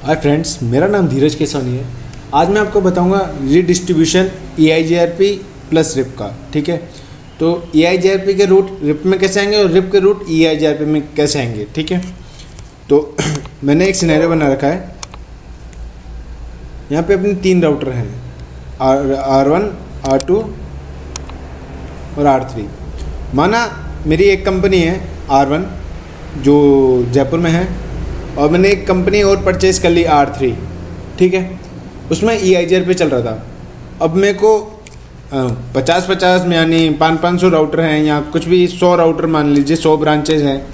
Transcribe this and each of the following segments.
Hi friends, मेरा नाम धीरज केसवानी है। आज मैं आपको बताऊंगा रीडिस्ट्रीब्यूशन EIGRP प्लस रिप का। ठीक है, तो EIGRP के रूट रिप में कैसे आएंगे और रिप के रूट EIGRP में कैसे आएंगे। ठीक है, तो मैंने एक सिनेरियो बना रखा है। यहाँ पे अपने 3 राउटर हैं, R1, R2 और R3। माना मेरी एक कंपनी है R1 जो जयपुर में है, और मैंने एक कंपनी और परचेज़ कर ली R3। ठीक है, उसमें EIGRP चल रहा था। अब मेरे को 50-50 में यानी 500 राउटर हैं या कुछ भी 100 राउटर मान लीजिए, 100 ब्रांचेज हैं,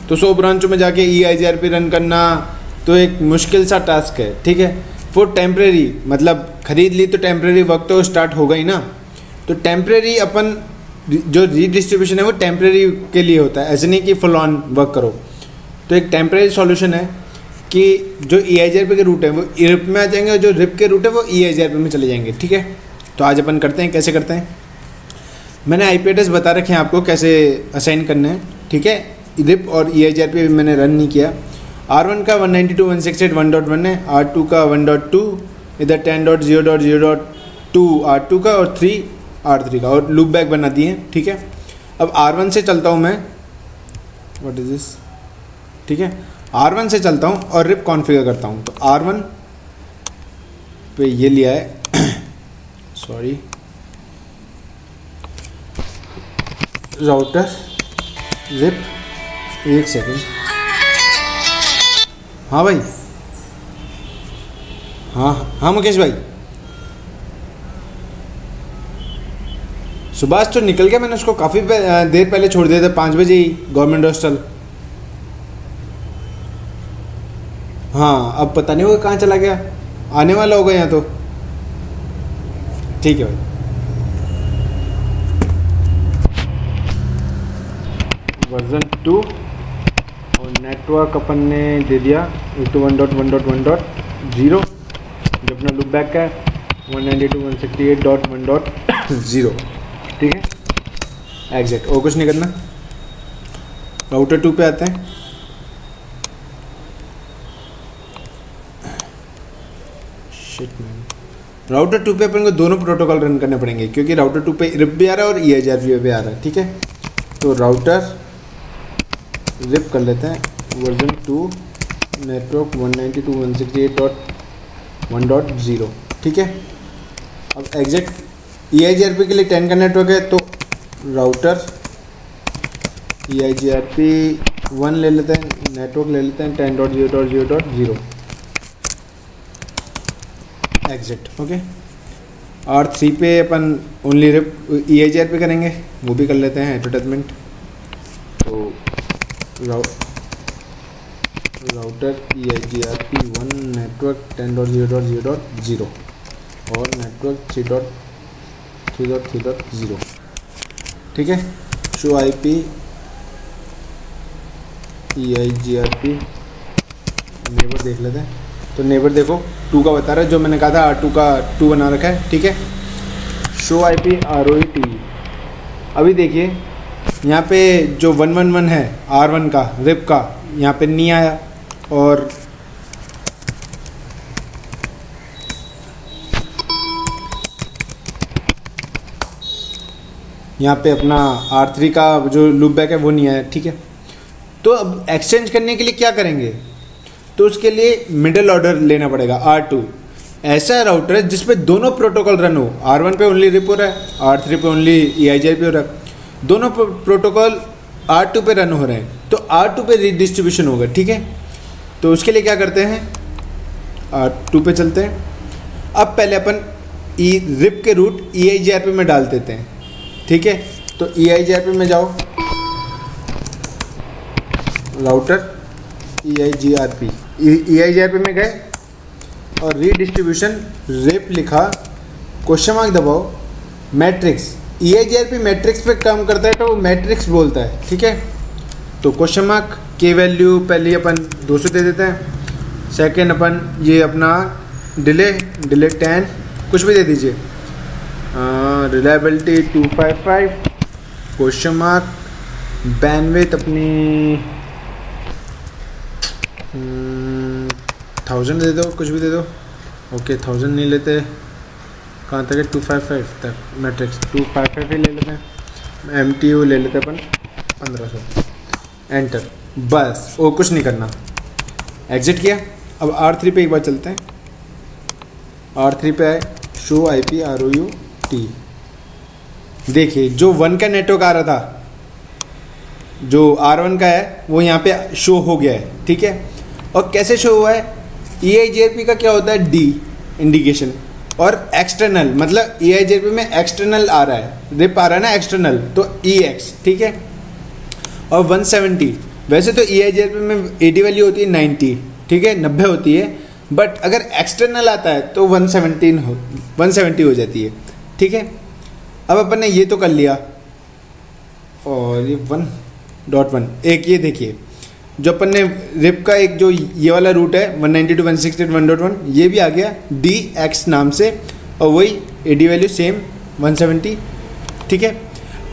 तो 100 ब्रांचों में जाके EIGRP रन करना तो एक मुश्किल सा टास्क है। ठीक है, वो टेम्प्रेरी, मतलब ख़रीद ली तो टेम्प्रेरी वर्क तो स्टार्ट हो गई ना। तो टेम्प्रेरी अपन जो रीडिस्ट्रीब्यूशन है वो टेम्प्रेरी के लिए होता है, ऐसे नहीं कि फुल ऑन वर्क करो। तो एक टेम्प्रेरी सॉल्यूशन है कि जो EIGRP के रूट है वो रिप में आ जाएंगे और जो रिप के रूट है वो EIGRP में चले जाएंगे। ठीक है, तो आज अपन करते हैं कैसे करते हैं। मैंने IP एड्रेस बता रखे हैं आपको कैसे असाइन करने हैं। ठीक है, रिप और EIGRP मैंने रन नहीं किया। R1 का 192.168.1.1 है, R2 का 1.2, इधर 10.0.0.2 R2 का और 3 R3 का, और लूप बैक बना दिए। ठीक है, अब R1 से चलता हूँ मैं, व्हाट इज दिस। ठीक है, R1 से चलता हूँ और रिप कॉन्फ़िगर करता हूँ। तो R1 पे ये लिया है सॉरी राउटर रिप, एक सेकेंड। हाँ भाई, हाँ मुकेश भाई, सुभाष तो निकल गया, मैंने उसको काफ़ी देर पहले छोड़ दिया था, 5 बजे ही, गवर्नमेंट हॉस्टल। हाँ, अब पता नहीं वो कहाँ चला गया, आने वाला होगा यहाँ तो। ठीक है भाई, वर्जन 2 और नेटवर्क अपन ने दे दिया 821.1.1.0, जो अपना लूप बैक का है 192.168.1.0। ठीक है, एग्जैक्ट, और कुछ नहीं करना। राउटर 2 पे आते हैं। राउटर 2 पे अपन को दोनों प्रोटोकॉल रन करने पड़ेंगे, क्योंकि राउटर 2 पे रिप भी आ रहा है और EIGRP भी आ रहा है। ठीक है, तो राउटर रिप कर लेते हैं, वर्जन 2 नेटवर्क 192.168.1.0। ठीक है, अब एग्जैक्ट EIGRP के लिए 10 का नेटवर्क है, तो राउटर EIGRP 1 ले लेते हैं, नेटवर्क ले लेते हैं 10.0.0.0 एग्जिट। ओके, R3 पे अपन ओनली रिप EIGRP करेंगे, वो भी कर लेते हैं एडवर्टाइजमेंट। तो राउटर EIGRP 1 नेटवर्क 10.0.0.0 और नेटवर्क 3.3.3.0। ठीक है, शो IP EIGRP नेबर देख लेते हैं। तो नेबर देखो 2 का बता रहा है, जो मैंने कहा था R2 का 2 बना रखा है। ठीक है, शो IP ROET। अभी देखिए यहाँ पे जो 111 है R1 का रिप का, यहाँ पे नहीं आया, और यहाँ पे अपना R3 का जो लूप बैक है वो नहीं आया। ठीक है, तो अब एक्सचेंज करने के लिए क्या करेंगे, तो उसके लिए मिडिल ऑर्डर लेना पड़ेगा। R2 ऐसा राउटर है जिसपे दोनों प्रोटोकॉल रन हो। R1 पे ओनली रिप हो रहा है, R3 पे ओनली EIGRP हो रहा है, दोनों प्रोटोकॉल R2 पे रन हो रहे हैं, तो R2 पे रीडिस्ट्रीब्यूशन होगा। ठीक है, तो उसके लिए क्या करते हैं, R2 पे चलते हैं। अब पहले अपन रिप के रूट EIGRP में डाल देते हैं। ठीक है, तो EIGRP में जाओ, राउटर EIGRP में गए और रीडिस्ट्रीब्यूशन रिप लिखा, क्वेश्चन मार्क दबाओ, मैट्रिक्स। EIGRP मैट्रिक्स पे काम करता है तो वो मैट्रिक्स बोलता है। ठीक है, तो क्वेश्चन मार्क के वैल्यू पहले अपन 200 दे देते हैं, सेकेंड अपन ये अपना डिले 10 कुछ भी दे दीजिए, रिलायबिलिटी 255, क्वेश्चन मार्क बैंडविड्थ अपनी 1000 दे दो, कुछ भी दे दो। ओके 1000 नहीं लेते, कहाँ तक है 255 तक मैट्रिक्स, 255 ही ले लेते हैं। MTU ले लेते हैं अपन 1500, एंटर, बस और कुछ नहीं करना। एग्जिट किया। अब R3 पे एक बार चलते हैं। R3 पे आए, शो IP ROUT। देखिए जो 1 का नेटवर्क आ रहा था, जो R1 का है वो यहाँ पे शो हो गया है, ठीक है। और कैसे शो हुआ है, EIGRP का क्या होता है, D इंडिकेशन, और एक्सटर्नल मतलब EIGRP में एक्सटर्नल आ रहा है, रिप आ रहा है ना एक्सटर्नल, तो EX, ठीक है। और 170, वैसे तो EIGRP में AD वैल्यू होती है 90, ठीक है, 90 होती है, बट अगर एक्सटर्नल आता है तो 170 हो जाती है, ठीक है। अब अपन ने ये तो कर लिया, और ये 1.1 एक ये देखिए जो अपन ने रिप का एक जो ये वाला रूट है 192.168.1.1 ये भी आ गया DX नाम से, और वही AD वैल्यू सेम 170, ठीक है।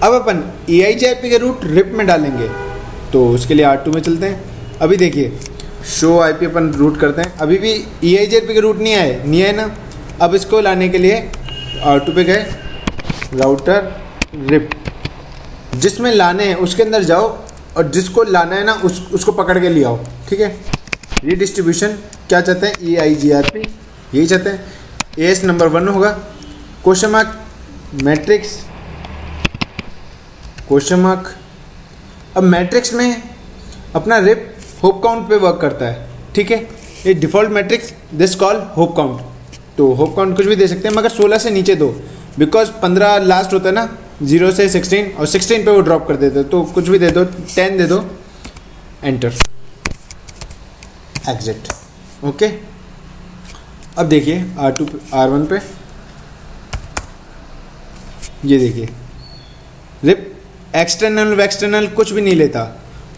अब अपन EIGRP के रूट रिप में डालेंगे, तो उसके लिए R2 में चलते हैं। अभी देखिए शो IP अपन रूट करते हैं, अभी भी EIGRP के रूट नहीं आए ना। अब इसको लाने के लिए R2 पे गए, राउटर रिप, जिसमें लाने हैं उसके अंदर जाओ, और जिसको लाना है ना उसको पकड़ के ले आओ, ठीक है। रीडिस्ट्रीब्यूशन क्या चाहते हैं, EIGRP यही चाहते हैं। AS नंबर 1 होगा, question mark matrix, question mark. अब मैट्रिक्स में अपना रिप होप काउंट पे वर्क करता है, ठीक है। ये default matrix this call hope count, तो होप काउंट कुछ भी दे सकते हैं, मगर 16 से नीचे दो, बिकॉज 15 लास्ट होता है ना, 0 से 16, और 16 पे वो ड्रॉप कर देते, तो कुछ भी दे दो, 10 दे दो, एंटर, एग्जिट, ओके। अब देखिए R1 पे ये देखिए रिप एक्सटर्नल कुछ भी नहीं लेता,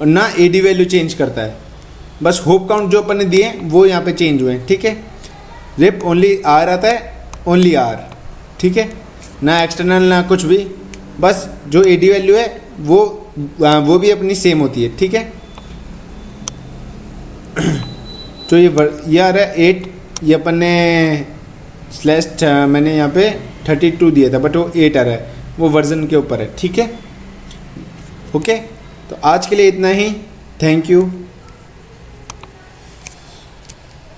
और ना AD वैल्यू चेंज करता है, बस होप काउंट जो अपन ने दिए वो यहाँ पे चेंज हुए हैं, ठीक है। रिप ओनली R आता है, ओनली R, ठीक है, ना एक्सटर्नल ना कुछ भी, बस जो AD वैल्यू है वो भी अपनी सेम होती है, ठीक है। तो ये आ रहा है 8, ये अपन ने स्लैश मैंने यहाँ पे 32 दिया था, बट वो 8 आ रहा है, वो वर्जन के ऊपर है, ठीक है, ओके। तो आज के लिए इतना ही, थैंक यू।